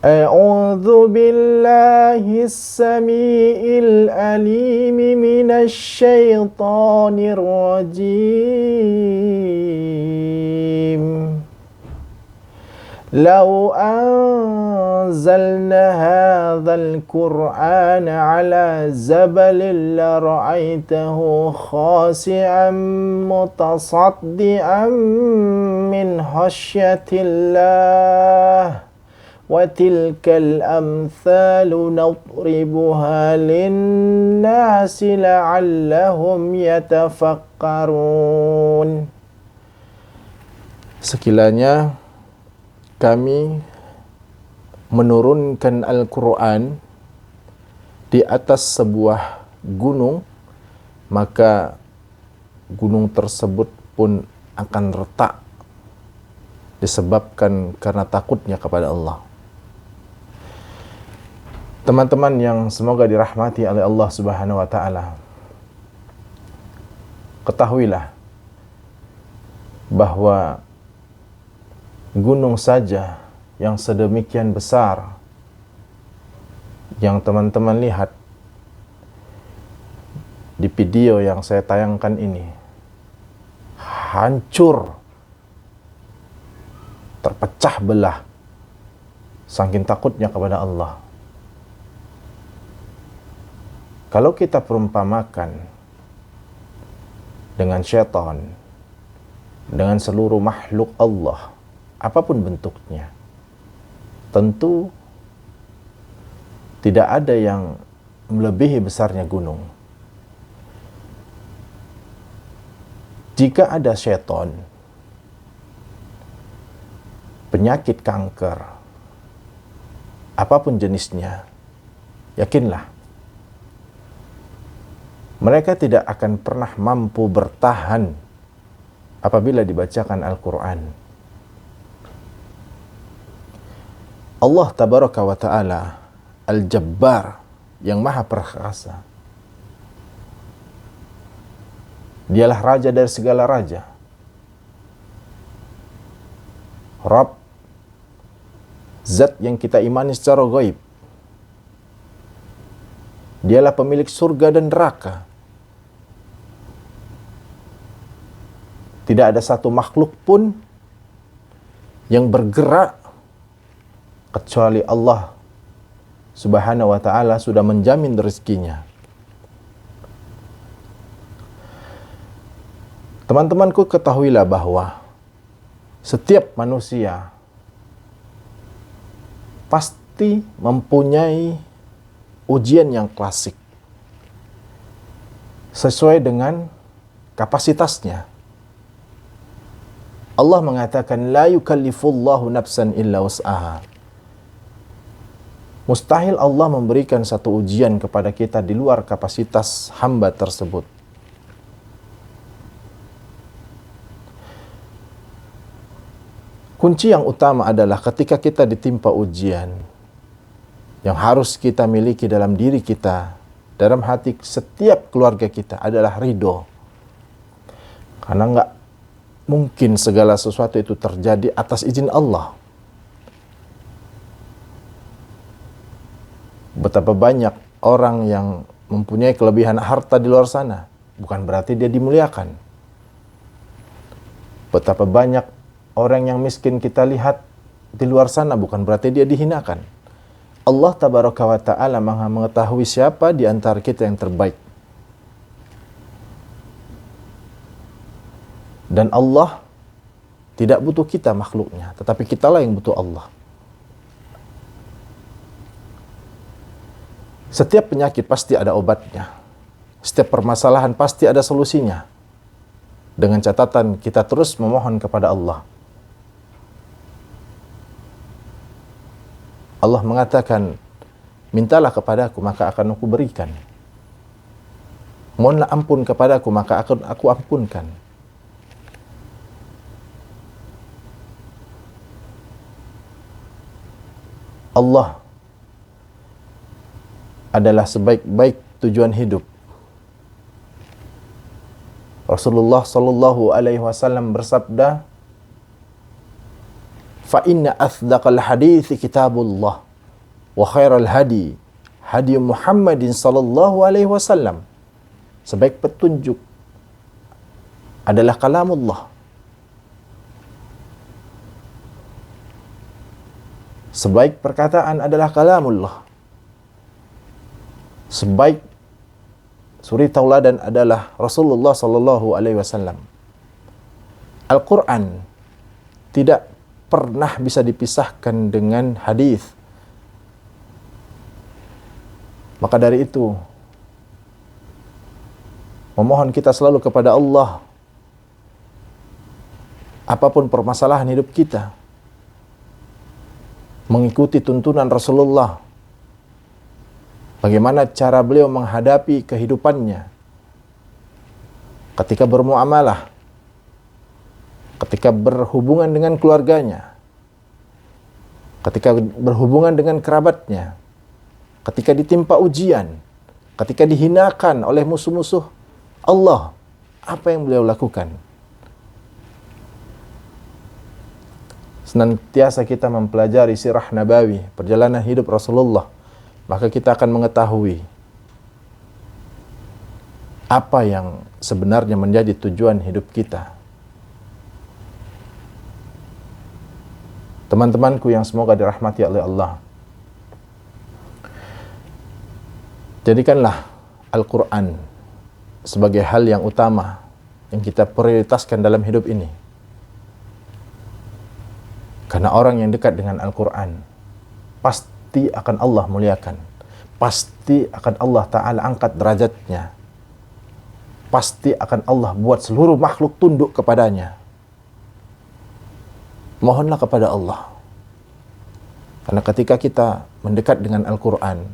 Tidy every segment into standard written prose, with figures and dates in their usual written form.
أعوذ بالله السميع العليم من الشيطان الرجيم لو أنزلنا هذا القرآن على جبل لرأيته خاشعا متصدعا من خشية الله وتلك الأمثال نضربها للناس لعلهم يتفكرون. Sekiranya kami menurunkan Al-Quran di atas sebuah gunung, maka gunung tersebut pun akan retak disebabkan karena takutnya kepada Allah. Teman-teman yang semoga dirahmati oleh Allah Subhanahu wa taala, ketahuilah bahwa gunung saja yang sedemikian besar yang teman-teman lihat di video yang saya tayangkan ini hancur, terpecah belah saking takutnya kepada Allah. Kalau kita perumpamakan dengan syaitan, dengan seluruh makhluk Allah, apapun bentuknya, tentu tidak ada yang melebihi besarnya gunung. Jika ada syaitan, penyakit kanker, apapun jenisnya, yakinlah, mereka tidak akan pernah mampu bertahan apabila dibacakan Al-Quran. Allah Tabaraka wa Ta'ala Al-Jabbar, yang maha perkasa. Dialah raja dari segala raja, Rabb, zat yang kita imani secara gaib. Dialah pemilik surga dan neraka. Tidak ada satu makhluk pun yang bergerak kecuali Allah Subhanahu wa ta'ala sudah menjamin rezekinya. Teman-temanku, ketahuilah bahwa setiap manusia pasti mempunyai ujian yang klasik sesuai dengan kapasitasnya. Allah mengatakan la yukallifullahu nafsan illa wus'aha. Mustahil Allah memberikan satu ujian kepada kita di luar kapasitas hamba tersebut. Kunci yang utama adalah ketika kita ditimpa ujian, yang harus kita miliki dalam diri kita, dalam hati setiap keluarga kita adalah ridho. Karena enggak mungkin segala sesuatu itu terjadi atas izin Allah. Betapa banyak orang yang mempunyai kelebihan harta di luar sana, bukan berarti dia dimuliakan. Betapa banyak orang yang miskin kita lihat di luar sana, bukan berarti dia dihinakan. Allah Tabaraka wa Ta'ala maha mengetahui siapa di antara kita yang terbaik. Dan Allah tidak butuh kita makhluknya, tetapi kitalah yang butuh Allah. Setiap penyakit pasti ada obatnya. Setiap permasalahan pasti ada solusinya. Dengan catatan kita terus memohon kepada Allah. Allah mengatakan, mintalah kepadaku maka akan aku berikan. Mohonlah ampun kepadaku maka akan aku ampunkan. Allah adalah sebaik-baik tujuan hidup. Rasulullah sallallahu alaihi wasallam bersabda, "Fa inna asdaqal hadithi kitabullah Wa khairal hadi hadi Muhammadin sallallahu alaihi wasallam. Sebaik petunjuk adalah kalamullah. Sebaik perkataan adalah kalamullah. Sebaik suri tauladan adalah Rasulullah sallallahu alaihi wasallam. Al-Quran tidak pernah bisa dipisahkan dengan hadis. Maka dari itu, memohon kita selalu kepada Allah, apapun permasalahan hidup kita, mengikuti tuntunan Rasulullah, bagaimana cara beliau menghadapi kehidupannya ketika bermuamalah, ketika berhubungan dengan keluarganya, ketika berhubungan dengan kerabatnya, ketika ditimpa ujian, ketika dihinakan oleh musuh-musuh Allah, apa yang beliau lakukan? Senantiasa kita mempelajari sirah nabawi, perjalanan hidup Rasulullah, maka kita akan mengetahui apa yang sebenarnya menjadi tujuan hidup kita. Teman-temanku yang semoga dirahmati oleh Allah, jadikanlah Al-Quran sebagai hal yang utama yang kita prioritaskan dalam hidup ini. Karena orang yang dekat dengan Al-Quran pasti akan Allah muliakan, pasti akan Allah Ta'ala angkat derajatnya, pasti akan Allah buat seluruh makhluk tunduk kepadanya. Mohonlah kepada Allah, karena ketika kita mendekat dengan Al-Quran,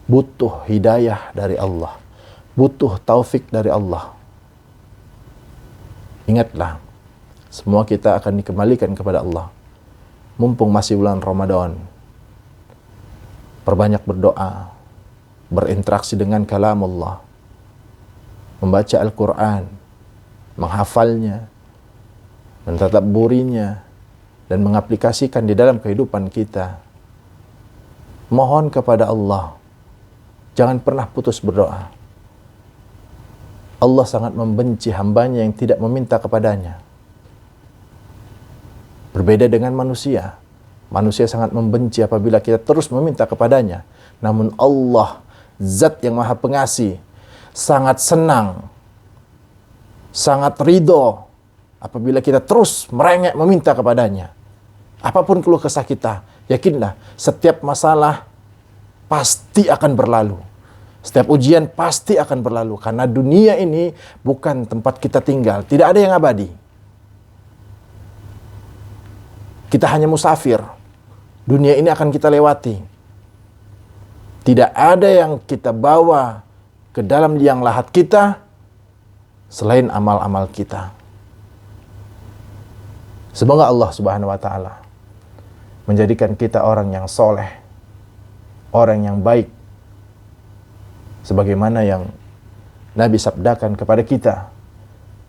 butuh hidayah dari Allah, butuh taufik dari Allah. Ingatlah, semua kita akan dikembalikan kepada Allah. Mumpung masih bulan Ramadan, perbanyak berdoa, berinteraksi dengan kalam Allah, membaca Al-Quran, menghafalnya, mentadabburinya, dan mengaplikasikan di dalam kehidupan kita. Mohon kepada Allah, jangan pernah putus berdoa. Allah sangat membenci hambanya yang tidak meminta kepadanya. Berbeda dengan manusia. Manusia sangat membenci apabila kita terus meminta kepadanya. Namun Allah, zat yang maha pengasih, sangat senang, sangat ridho apabila kita terus merengek meminta kepadanya. Apapun keluh kesah kita, yakinlah setiap masalah pasti akan berlalu. Setiap ujian pasti akan berlalu. Karena dunia ini bukan tempat kita tinggal. Tidak ada yang abadi. Kita hanya musafir. Dunia ini akan kita lewati. Tidak ada yang kita bawa ke dalam liang lahat kita selain amal-amal kita. Semoga Allah Subhanahu wa Ta'ala menjadikan kita orang yang soleh, orang yang baik, sebagaimana yang Nabi sabdakan kepada kita,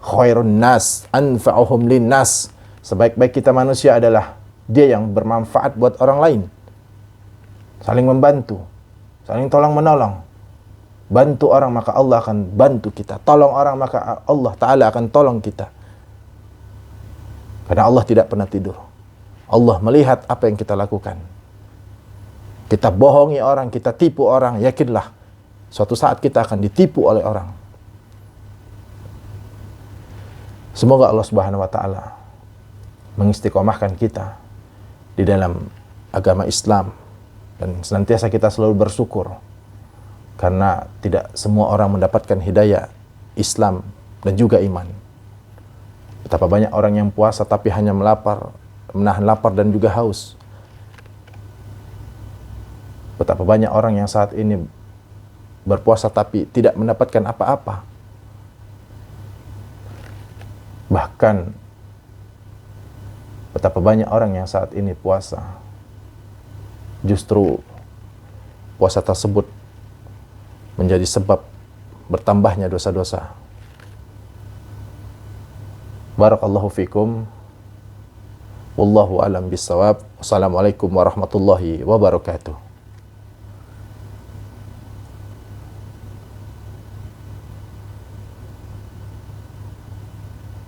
khairun nas anfa'uhum linnas. Sebaik-baik kita manusia adalah dia yang bermanfaat buat orang lain. Saling membantu, saling tolong-menolong. Bantu orang maka Allah akan bantu kita. Tolong orang maka Allah Ta'ala akan tolong kita. Karena Allah tidak pernah tidur. Allah melihat apa yang kita lakukan. Kita bohongi orang, kita tipu orang, yakinlah suatu saat kita akan ditipu oleh orang. Semoga Allah Subhanahu wa Ta'ala mengistiqomahkan kita di dalam agama Islam, dan senantiasa kita selalu bersyukur karena tidak semua orang mendapatkan hidayah Islam dan juga iman. Betapa banyak orang yang puasa tapi hanya menahan lapar dan juga haus. Betapa banyak orang yang saat ini berpuasa tapi tidak mendapatkan apa-apa. Bahkan betapa banyak orang yang saat ini puasa, justru puasa tersebut menjadi sebab bertambahnya dosa-dosa. Barakallahu fikum. Wallahu alam bissawab. Wassalamualaikum warahmatullahi wabarakatuh.